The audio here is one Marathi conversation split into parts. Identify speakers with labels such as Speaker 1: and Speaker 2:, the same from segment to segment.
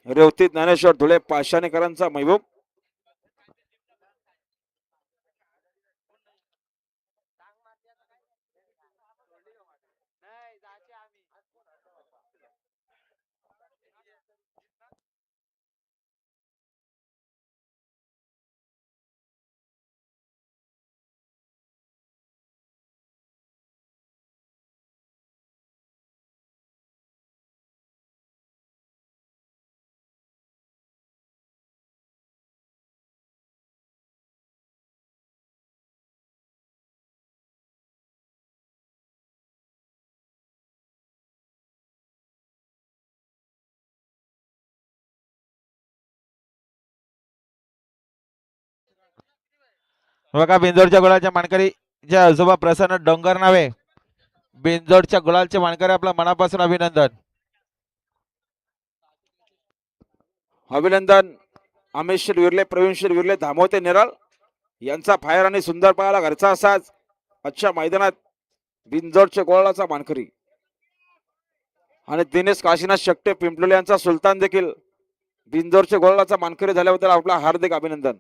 Speaker 1: रेवती ज्ञानेश्वर धुळे पाषाणेकरांचा महबूब.
Speaker 2: बघा बिंजोडच्या गुलालच्या मानकरी जे आजोबा प्रसन्न डोंगर नावे, बिंजोडच्या गुलालचे मानकरी आपलं मनापासून अभिनंदन.
Speaker 1: अभिनंदन अमित विर्ले, प्रवीण विर्ले, धामोते निराल यांचा फायर आणि सुंदर पाहायला घरचा असाच आजच्या मैदानात बिंजोडच्या गोळाचा मानकरी. आणि दिनेश काशीनाथ शेट्टे पिंपलोली यांचा सुलतान देखील बिंजोडच्या गोळाचा मानकरी झाल्याबद्दल आपला हार्दिक अभिनंदन.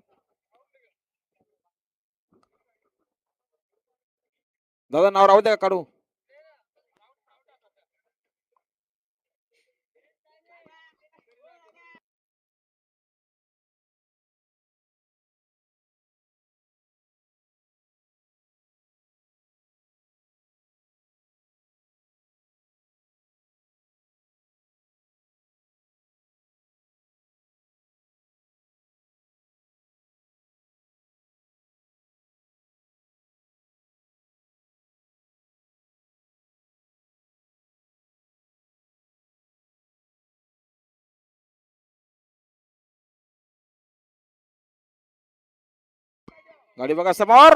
Speaker 1: दादा नाव राहू द्या काढू. गाडी बघा समोर,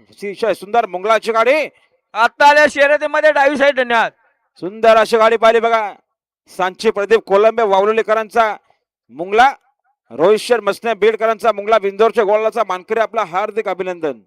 Speaker 1: अतिशय सुंदर मुंगलाची गाडी.
Speaker 3: आता आल्या शर्यतीमध्ये डावी साईड धन्यवाद.
Speaker 1: सुंदर अशी गाडी पाहिली बघा. सांची प्रदीप कोलंबे वावलोलीकरांचा मुंगला, रोहित मसने बीडकरांचा मुंगला बिंजोरच्या गोळाचा मानकरी आपला हार्दिक अभिनंदन.